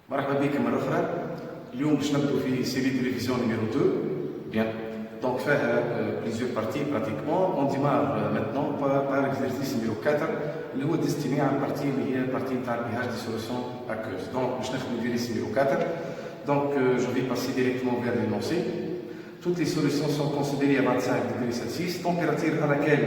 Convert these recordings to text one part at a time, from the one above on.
مرحبا بكم مرة أخرى. اليوم باش نبداو في série télévision numéro 2. Bien. Donc faire plusieurs parties pratiquement. On démarre maintenant par l'exercice numéro 4 اللي هو destiné à la partie اللي هي partie تاع البيهاج des solutions aqueuses. Donc باش نخدمو l'exercice numéro 4. Donc je vais passer directement vers l'énoncé. Toutes les solutions sont considérées à 25 degrés Celsius, température à laquelle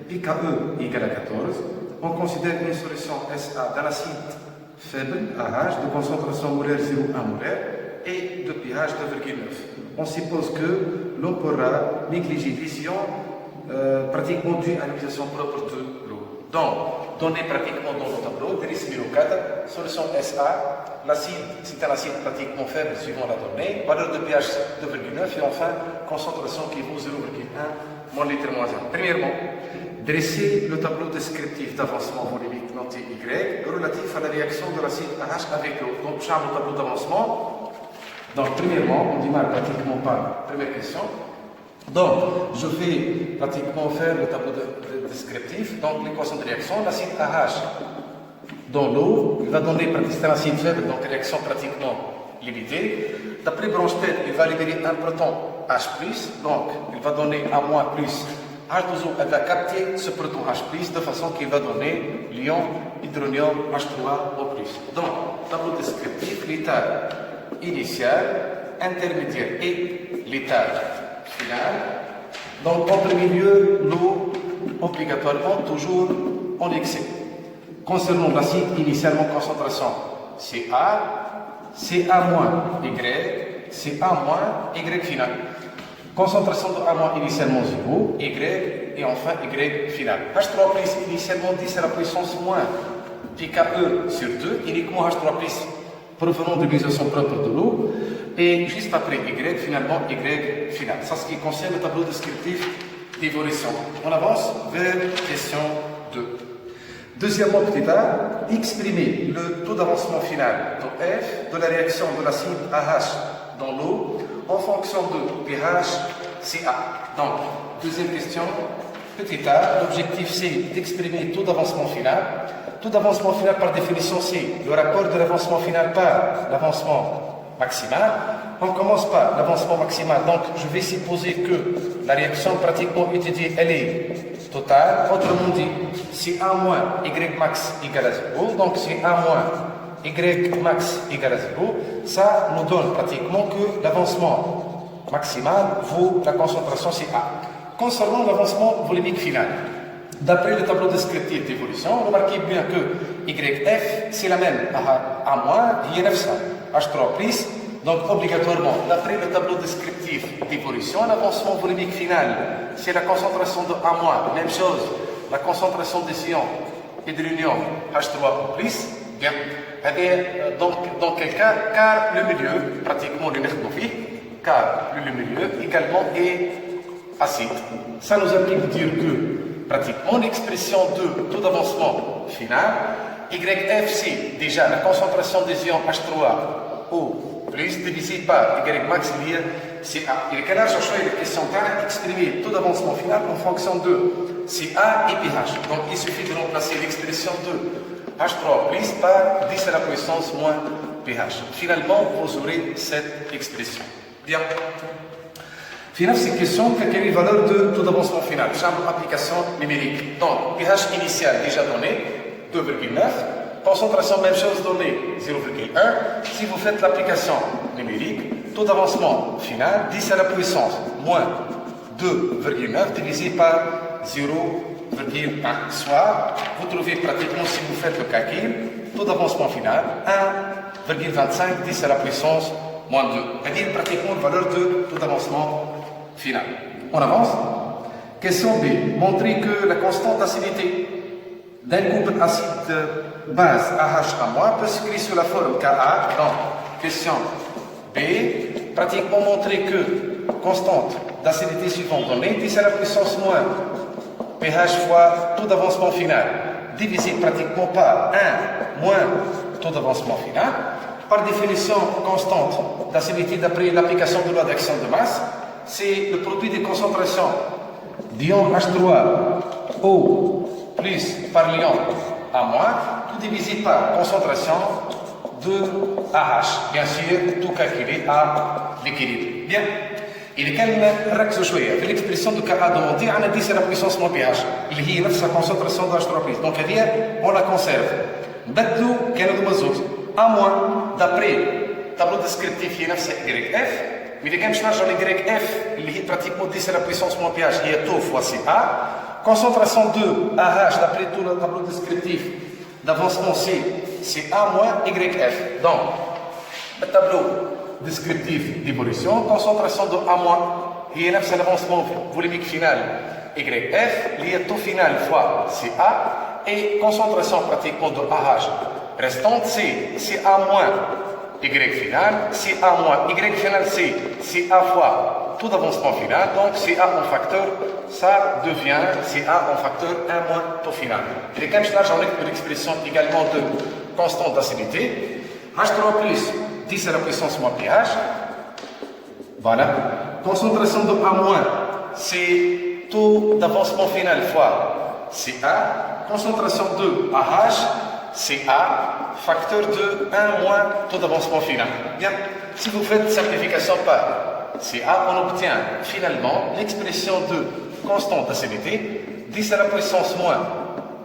pKe égale à 14. On considère une solution SA d'un acide faible, AH, de concentration molaire 0,1 molaire et de pH 2,9. On suppose que l'on pourra négliger l'ion pratiquement due à l'utilisation propre de l'eau. Donc, donné pratiquement dans le tableau, exercice numéro 4, solution SA, l'acide, c'est un acide pratiquement faible suivant la donnée, valeur de pH 2,9 et enfin, concentration qui vaut 0,1 ml moins 1. Premièrement, dresser le tableau descriptif d'avancement volumique noté Y relatif à la réaction de l'acide AH avec l'eau. Donc, change le tableau d'avancement. Donc, premièrement, on démarre pratiquement par la première question. Donc, je vais pratiquement faire le tableau descriptif. Donc, l'équation de réaction, l'acide AH dans l'eau, il va donner un acide faible, donc réaction pratiquement limitée. D'après Bronsted, il va libérer un proton H+, donc il va donner A- plus. H2O, elle va capter ce proton H+, de façon qu'il va donner l'ion hydronium H3O+. Donc, tableau descriptif, l'état initial, intermédiaire et l'état final. Donc, en premier lieu, l'eau, obligatoirement, toujours en excès. Concernant l'acide, initialement concentration Ca, Ca-Y, Ca-Y final. Concentration de A- initialement 0, Y et enfin Y final. H3 initialement 10 à la puissance moins pKe sur 2, uniquement H3 provenant de l'utilisation propre de l'eau. Et juste après Y, finalement Y final. Ça, ce qui concerne le tableau descriptif d'évolution. On avance vers question 2. Deuxièmement, petit a, exprimer le taux d'avancement final de F de la réaction de l'acide AH dans l'eau en fonction de pH Ca. Donc, deuxième question, petit a, l'objectif c'est d'exprimer le taux d'avancement final. Taux d'avancement final par définition c'est le rapport de l'avancement final par l'avancement maximal. On commence par l'avancement maximal, donc je vais supposer que la réaction pratiquement étudiée elle est totale. Autrement dit, c'est A moins Y max égale à 0, donc c'est A moins Y max égale à 0. Ça nous donne pratiquement que l'avancement maximal vaut la concentration CA. Concernant l'avancement volumique final, d'après le tableau descriptif d'évolution, remarquez bien que YF c'est la même A moins, INF H3+. Donc, obligatoirement, d'après le tableau descriptif d'évolution, l'avancement volumique final, c'est la concentration de A-, même chose, la concentration des ions et de l'union H3O+, bien. Donc, dans quel cas, car le milieu, pratiquement le car le milieu également est acide. Ça nous implique de dire que, pratiquement, l'expression de taux d'avancement final, YF, c'est déjà la concentration des ions H3O+, divisé par Y max lié CA. Il est canard chercher la question d'exprimer taux d'avancement final en fonction de CA et pH. Donc il suffit de remplacer l'expression de H3 par 10 à la puissance moins pH. Finalement, vous aurez cette expression. Bien. Finalement, cette question, quelle est la valeur de taux d'avancement final? Chambre application numérique. Donc, pH initial déjà donné, 2,9. Concentration, même chose donnée, 0,1. Si vous faites l'application numérique, taux d'avancement final, 10 à la puissance, moins 2,9 divisé par 0,1. Soit, vous trouvez pratiquement, si vous faites le calcul, taux d'avancement final, 1,25, 10 à la puissance, moins 2. C'est-à-dire pratiquement la valeur de taux d'avancement final. On avance. Question B. Montrer que la constante d'acidité d'un couple acide base AH- peut s'écrire sous la forme Ka. Donc, question B, pratiquement montrer que constante d'acidité suivante donnée 10 à la puissance moins pH fois taux d'avancement final divisé pratiquement par 1 moins taux d'avancement final. Par définition, constante d'acidité d'après l'application de loi d'action de masse, c'est le produit des concentrations d'ion H3O plus par l'ion A-, tout divisé par concentration de AH. Bien sûr, tout calculé à l'équilibre. Bien. إذا كان نركزوا شوية في الإكسبريسيون دو كا دوموندي عندنا 10 على بويسونس مون بي اتش اللي هي نفس لا كونسونطراسيون دو H3 بليس دونك هذه اون لا كونسيرف نبدلوا كانوا هما زوج ا موان دابري تابلو ديسكريبتيف هي نفسها Y اف وإذا كان باش نرجعوا لY اف اللي هي براتيكمون 10 على بويسونس مون بي اتش هي تو فوا سي ا كونسونطراسيون دو AH دابري تو لو تابلو ديسكريبتيف d'avancement c'est A moins YF. Donc, le tableau descriptif d'évolution, concentration de A moins, il y a l'avancement volumique final YF, il y a taux final fois CA, et concentration pratiquement de AH restante, c'est A moins Y final, c'est A moins Y final, c'est A fois taux d'avancement final, donc CA en facteur, ça devient CA en facteur 1 moins taux final. Et comme je l'ai l'expression également de constante d'acidité, H3 plus 10 à la puissance moins pH, voilà. Concentration de A moins, c'est taux d'avancement final fois CA, concentration de AH, CA, facteur de 1 moins taux d'avancement final. Bien, si vous faites simplification par CA, on obtient finalement l'expression de constante d'acidité, 10 à la puissance moins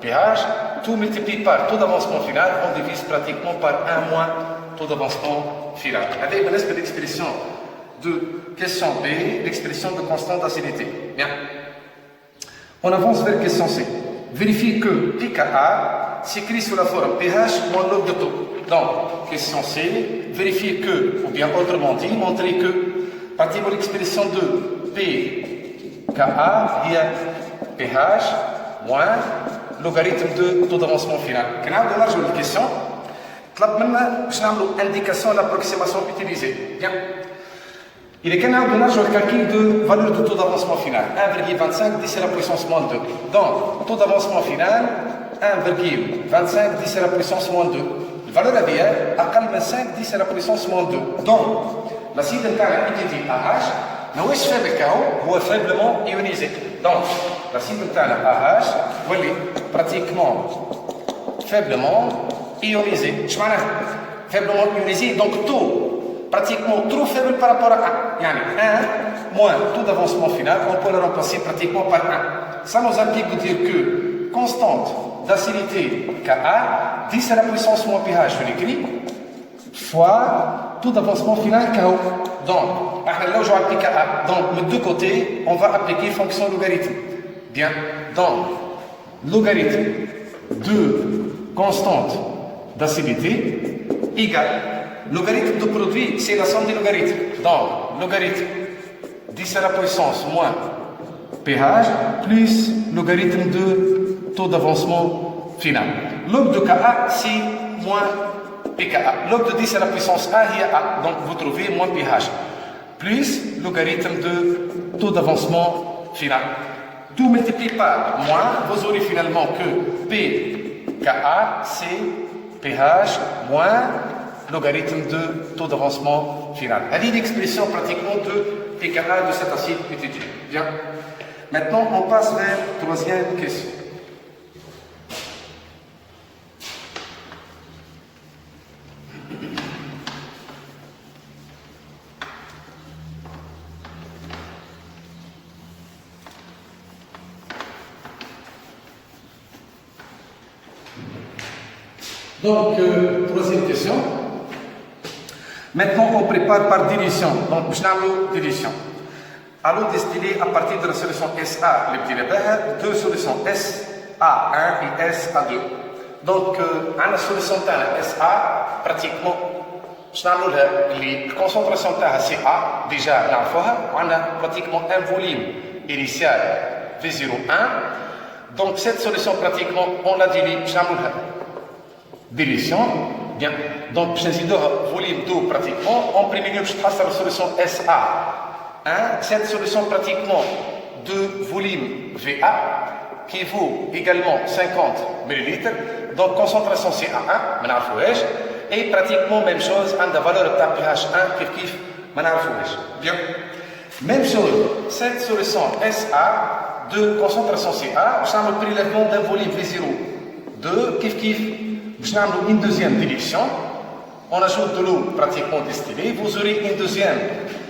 pH, tout multiplié par taux d'avancement final, on divise pratiquement par 1 moins taux d'avancement final. Avec l'expression de question B, l'expression de constante d'acidité. Bien. On avance vers question C. Vérifiez que pKa s'écrit sous la forme pH moins log de taux. Donc, question C, vérifiez que, ou bien autrement dit, montrez que pratiquement l'expression de pKa, il y a pH moins logarithme de taux d'avancement final. Quand on a la question, je vais indication de l'approximation utilisée. Bien. Il est qu'on a le calcul de valeur de taux d'avancement final, 1,25 10 à la puissance moins 2. Donc, taux d'avancement final, 1,25 10 à la puissance moins 2. La valeur à dire, à 5 10 à la puissance moins 2. Donc, l'acide interne AH, ماهوش فابل كاهو هو faiblement ionisé. Donc, l'acide interne AH, voilà, pratiquement faiblement ionisé. Je m'en faiblement ionisé, donc taux pratiquement trop faible par rapport à 1. Yani 1 moins taux d'avancement final, on peut le remplacer pratiquement par 1. Ça nous implique de dire que constante d'acidité Ka, 10 à la puissance moins pH, je l'écris, fois taux d'avancement final KO. Donc, là, je vais appliquer A. Donc, de deux côtés, on va appliquer fonction logarithme. Bien. Donc, logarithme de constante d'acidité égale logarithme de produit, c'est la somme des logarithmes. Donc, logarithme 10 à la puissance moins pH plus logarithme de taux d'avancement final. Log de Ka, c'est moins pKa. Log de 10 à la puissance 1, il y a A. Donc, vous trouvez moins pH. Plus logarithme de taux d'avancement final. Tout multiplié par moins, vous aurez finalement que pKa, c'est pH moins logarithme de taux d'avancement final. Elle est l'expression pratiquement de pKa de cet acide étudié. Bien. Maintenant, on passe vers la troisième question. Donc, troisième question. Maintenant, on prépare par dilution. Donc, je vais dilution. Allons distiller à partir de la solution SA, le petit repère, deux solutions SA1 et SA2. Donc, à la solution SA, pratiquement, je vais la concentration de CA, déjà, on a pratiquement un volume initial V01. Donc, cette solution, pratiquement, on la dilue, je vais dilution, bien. Donc, je vais volume d'eau pratiquement. En premier lieu, je trace la solution SA1. Cette solution pratiquement de volume VA qui vaut également 50 ml. Donc, concentration CA1, et pratiquement même chose, à la valeur de pH1 qui bien. Même chose, cette solution SA de concentration CA, je vais le prélèvement d'un volume V02 qui je vais une deuxième dilution on ajoute de l'eau pratiquement distillée, vous aurez une deuxième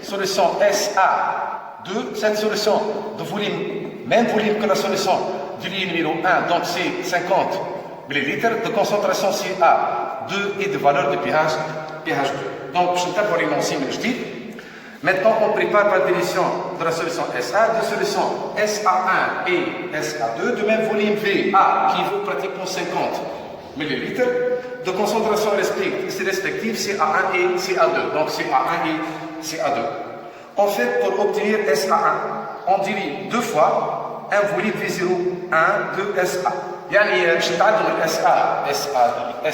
solution SA2. Cette solution de volume, même volume que la solution du lit numéro 1, donc c'est 50 ml, de concentration CA2 et de valeur de pH 2. Donc, je vais vous l'énoncer, mais je dis. Maintenant, on prépare la définition de la solution SA, de solution SA1 et SA2, de même volume VA qui vaut pratiquement 50 ml, de concentration respective CA1 et CA2, donc CA1 et CA2. En fait, pour obtenir SA1, on divise deux fois un volume V01 de SA. يعني باش نتعدلوا SA SA1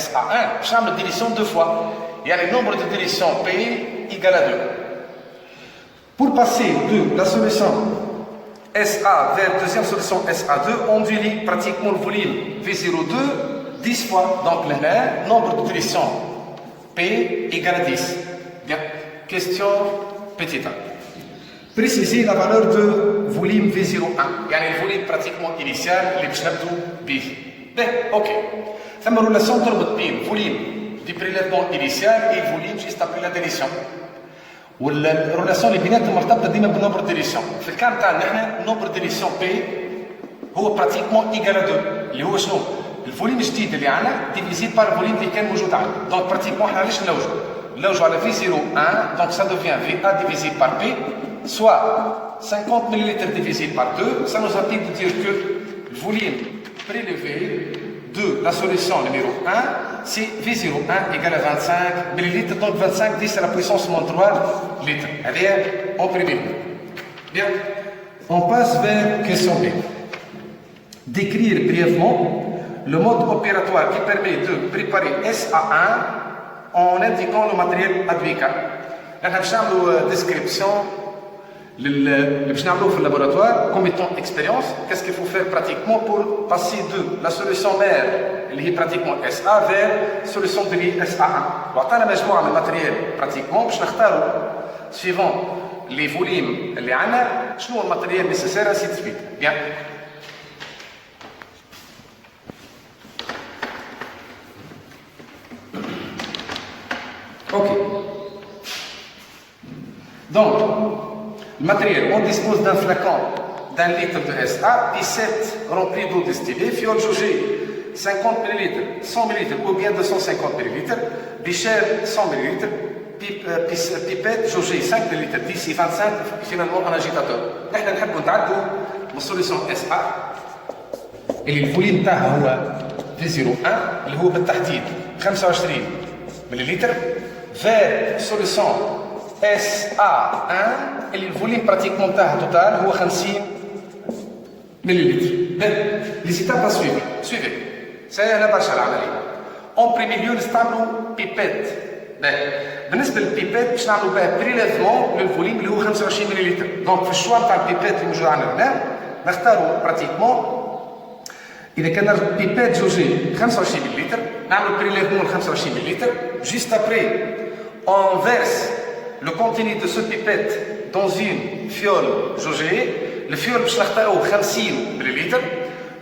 باش نعمل division deux fois. يعني le nombre de divisions P égale à 2. Pour passer de la solution SA vers la deuxième solution SA2, on divise pratiquement le volume V02 10 fois. Donc le nombre de divisions P égale à 10. Bien. Question petite. Préciser la valeur de volume V01. يعني le volume pratiquement initial اللي باش نبدو به. Bien, ok. ثم relation تربط بين volume du prélèvement initial et le volume juste après la délition. والريلاسيون اللي بيناتهم مرتبطه ديما بالنومبر ديليسيون. في الكام تاعنا احنا نومبر ديليسيون بي هو براتيكمون ايكال 2 اللي هو شنو؟ الفوليوم الجديد اللي عندنا ديفيزي بار الفوليوم اللي كان موجود عندنا. دونك براتيكمون احنا علاش نلوجوا على في 0 1 دونك سا دوفيان في ا ديفيزي بار بي soit 50 ml divisé par 2, ça nous implique de dire que le volume prélevé de la solution numéro 1, c'est V01 égale à 25 ml, donc 25 10 à la puissance moins 3 litres. Allez, en premier. Bien, on passe vers question B. Décrire brièvement le mode opératoire qui permet de préparer SA1 en indiquant le matériel adéquat. Là, nous avons une description اللي باش نعملوه في اللابوراتوار comme étant expérience. Qu'est-ce qu'il faut faire pratiquement pour passer de la solution mère اللي هي pratiquement SA vers solution de SA1. وعطانا مجموعه من الماتريال pratiquement باش نختاروا suivant les volumes اللي عندنا شنو هو الماتريال nécessaire ainsi de suite. Bien. Ok. Donc le matériel, on dispose d'un flacon d'un litre de SA, piscette remplie d'eau distillée, fiole jaugée 50 ml, 100 ml ou bien 250 ml, bichère 100 ml, pipette jaugée 5 ml, 10 et 25, finalement un agitateur. Nous نحبوا نتعدوا من solution SA اللي الفوليوم تاعها هو V01 اللي هو بالتحديد 25 ملل vers solution SA1 اللي الفوليوم براتيكمون تاعها توتال هو 50 ملل. لي زيتاب سويفي سهله برشا العمليه. اون بريمي ليو نستعملوا بيبيت. بالنسبه للبيبيت باش نعملوا بها بريليفمون للفوليوم اللي هو 25 ملل. دونك في الشوا تاع البيبيت اللي موجود عندنا هنا نختاروا براتيكمون اذا كان بيبيت جوجي 25 ملل نعملوا بريليفمون 25 ملل. جوست ابري on verse le contenu de ce pipette dans une fiole jaugée. Le fiole باش نختاروا 50 ملل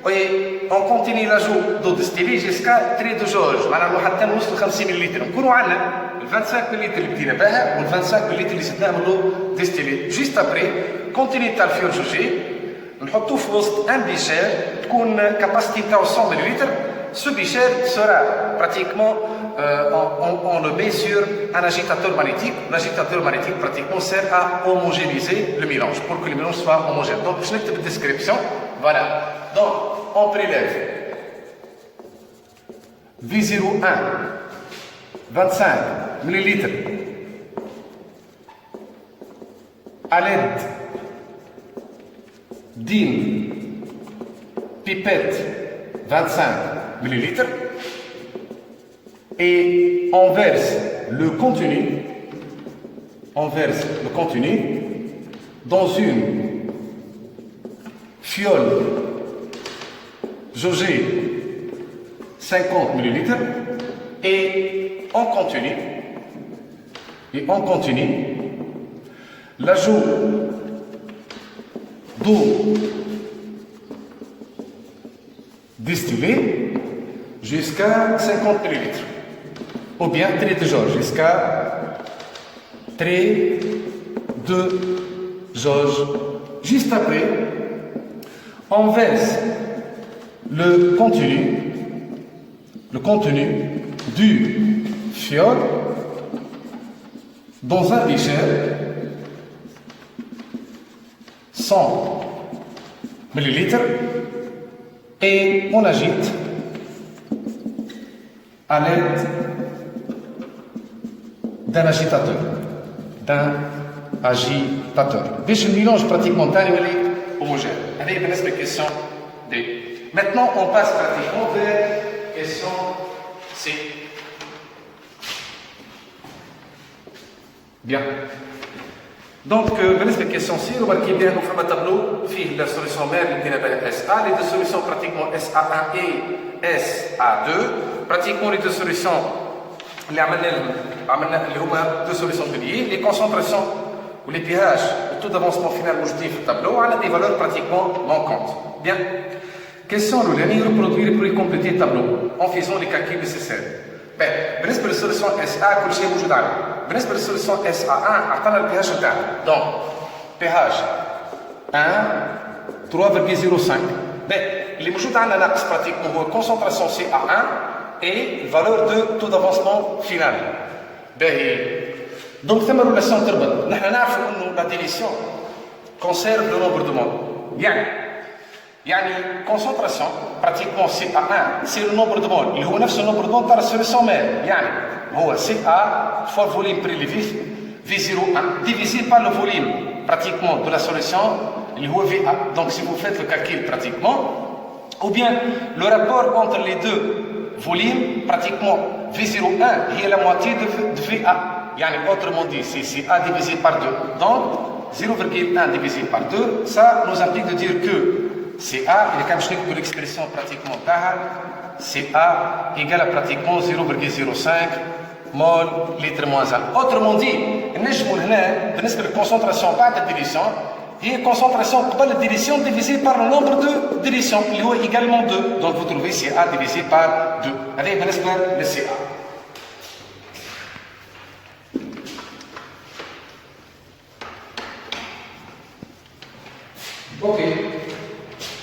et on continue l'ajout d'eau distillée jusqu'à trait de jauge. معناها حتى نوصلوا 50 ملل نكونوا عندنا ال 25 ملل اللي بدينا بها وال 25 ملل اللي زدنا نعملوا ديستيلي. جوست ابري كونتيني تاع الفيول جوجي نحطوه في وسط ان بيشير تكون كاباسيتي تاعو 100 ملل. Ce bichère sera pratiquement, on le met sur un agitateur magnétique. L'agitateur magnétique pratiquement sert à homogénéiser le mélange pour que le mélange soit homogène. Donc, je n'ai pas de description. Voilà. Donc, on prélève V01 25 ml à l'aide d'une pipette 25 ml et on verse le contenu dans une fiole jaugée 50 ml et on continue l'ajout d'eau distillée jusqu'à 50 ml. ou bien trait de jauge, jusqu'à trait de jauge. Juste après, on verse le contenu du fiole dans un bécher 100 ml et on agite à l'aide d'un agitateur. باش الميلانج pratiquement تاني يولي homogène. هذه بالنسبة question D. Maintenant on passe pratiquement vers question C. Bien. Donc بالنسبة question C remarquez bien nous faisons un tableau فيه la solution mère اللي بدينا بها SA, les deux solutions pratiquement SA1 et SA2. Pratiquement les deux solutions اللي اللي هما deux solutions liées, les concentrations ou les pH, le taux d'avancement final موجودين في التابلو على des valeurs pratiquement manquantes. Bien. Question الأولانية reproduire pour compléter le tableau en faisant les calculs nécessaires. بالنسبة للسوليسيون SA كل شيء موجود عليه. بالنسبة للسوليسيون SA1 عطانا البي اتش نتاعنا. Donc pH 1 3,05. اللي موجود عندنا ناقص pratiquement هو concentration CA1 et valeur de taux d'avancement final. Donc ثم relation تربط. نحن نعرفوا انه la dilution conserve le nombre de moles. يعني concentration pratiquement CA1 c'est le nombre de moles اللي هو نفس النمبر de moles تاع السوليسيون مير. يعني هو CA fois volume prélevé V01 divisé par le volume pratiquement de la solution اللي هو VA. Donc si vous faites le calcul pratiquement, ou bien le rapport entre les deux volumes pratiquement V01 est la moitié de VA. Yani autrement dit, c'est CA divisé par 2. Donc 0,1 divisé par 2, ça nous implique de dire que CA, il est comme je de l'expression pratiquement CA égale à pratiquement 0,05 mol litre moins 1. Autrement dit, nous avons une concentration par de dilution et une concentration par de dilution divisée par le nombre de dilutions, qui est également 2. Donc vous trouvez CA divisé par 2. Allez, le CA. Ok.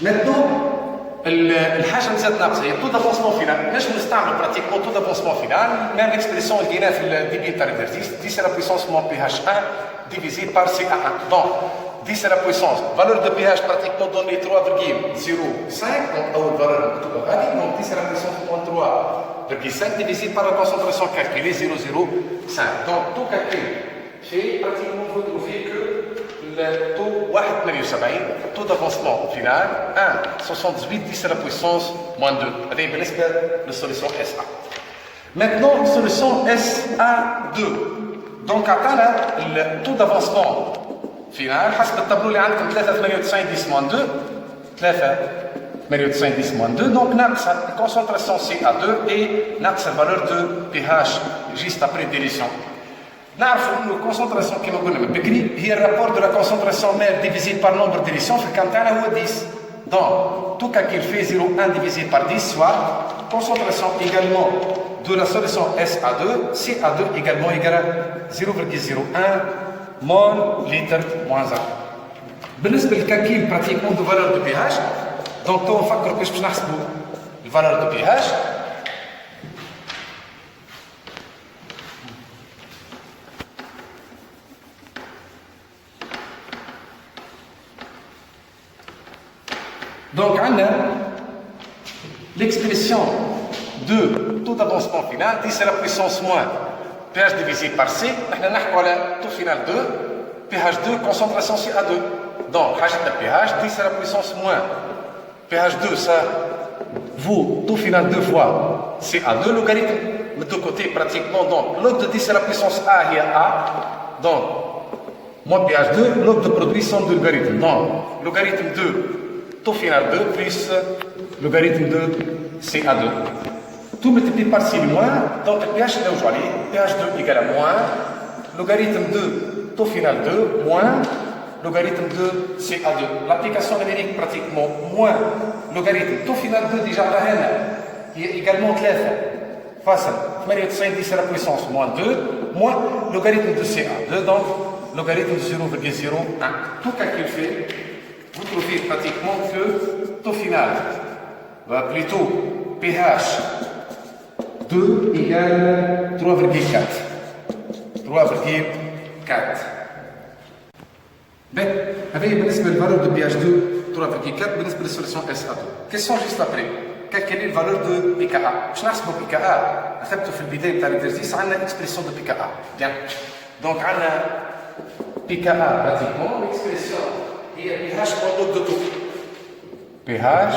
Maintenant, الحاجه اللي زادت ناقصه هي التو دافونسمون فينال. نجم نستعمل براتيكمون تو دافونسمون فينال ميم اكسبريسيون اللي لقيناها في الديبي تاع ليكزارسيس 10 à la puissance moins pH 1 divisé par CA1. Donc 10 à la puissance valeur de pH pratiquement donnée 3,05. Donc اول valeur مكتوبه غادي. Donc 10 à la puissance moins 3,5 divisé par la concentration calculée 0,05. Donc tout calcul fait pratiquement vous trouvez que le taux 1,78, taux d'avancement final 1,78 10 à la puissance moins 2. هذه بالنسبة للسوليسيون SA. Maintenant, solution SA2. Donc عطانا le taux d'avancement final حسب التابلو اللي عندكم 3,98 10 moins 2 3,98 10 moins 2. Donc ناقص la concentration CA2 et ناقص la valeur de pH juste après dilution. نعرفوا انه الكونسنتراسيون كما قلنا من بكري هي الرابور دو لا كونسنتراسيون مير ديفيزي بار نومبر ديليسيون في الكام تاعنا هو 10. دونك تو كالكيل في 0,1 divisé par 10 soit concentration également de la solution SA2 CA2 également égale à 0,01 mol litre moins 1. بالنسبه للكالكيل براتيكمون دو فالور دو بي اتش دونك تو نفكروا كيفاش باش نحسبوا الفالور دو بي اتش. Donc, on a l'expression de taux d'avancement final, 10 à la puissance moins pH divisé par C. On a le taux final 2, pH 2, concentration CA2. Donc, le pH, 10 à la puissance moins pH 2, ça vaut taux final 2 fois CA2, logarithme de deux côtés pratiquement. Donc, log de 10 à la puissance A est A. Donc, moins pH 2, log de produit sont de logarithme. Donc, logarithme 2. Taux final 2 plus logarithme de CA2. Tout multiplié par C moins, donc pH est aujourd'hui, pH 2 égale à moins, logarithme de taux final 2 moins logarithme de CA2. L'application numérique pratiquement moins logarithme taux final 2 déjà qui est également 3. فاصل 98 10 à la puissance moins 2 moins logarithme de CA. 2 donc logarithme de 0,01. Tout calcul fait, vous trouvez pratiquement que taux final va plutôt pH 2 égale 3,4. 3,4. Ben, avec la valeur de pH 2, 3,4 بالنسبة للسوليسيون SA2. Question juste après. Calculer la valeur de pKa. Je نحسبوا pKa. أخذته في البداية بتاع l'exercice عندنا expression de pKa. Bien. Donc عندنا pKa pratiquement l'expression هي pH moins log de taux. pH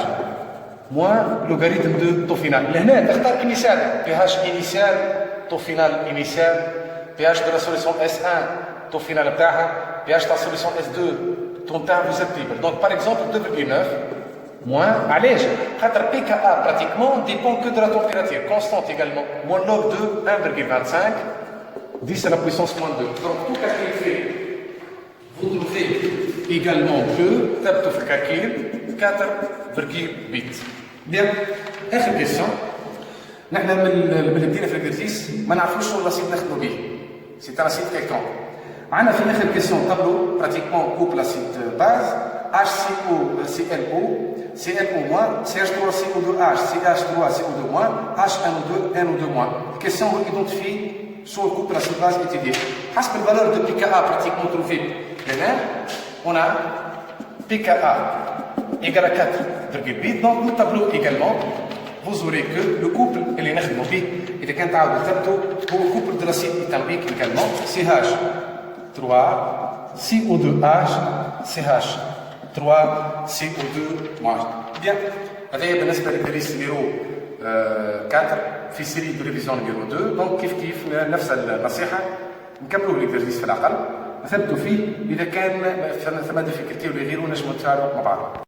moins logarithme de taux final. لهنا تختار initial. pH initial, taux final initial. pH de la solution S1, taux final بتاعها. pH de la solution S2, taux بتاعها perceptible. Donc par exemple 2,9 moins, allez, pKa pratiquement dépend que de la température, constante également, moins log de 1,25, 10 à la puissance moins 2. Donc tout calcul fait, vous trouvez également que, tableau de calcul, 4,8. Bien, autre question. نحن من بدينا في l'exercice ما نعرفوش شو الرصيد نخدموا به. C'est un acide quelconque. عندنا في اخر question tableau pratiquement couple acide base HCO ClO ClO-, CH3CO2H, CH3CO2-, H1O2, NO2-. Question on identifie sur le couple acide base étudié. حسب la valeur de pKa pratiquement trouvée. Maintenant, on a pKa égale à 4,8. Donc le tableau également, vous aurez que le couple اللي نخدموا به إذا كان تعاودوا ثبتوا هو couple de l'acide éthylique également CH3CO2H CH3CO2-. Bien, هذا بالنسبة للدرس نيرو 4 في سيري دو ريفيزيون نيرو 2. دونك كيف نفس النصيحة نكملوا ليكزرسيس في الأقل نثبتوا فيه إذا كان ثم ديفيكولتي ولا غيره نجموا نتفاعلوا مع بعض.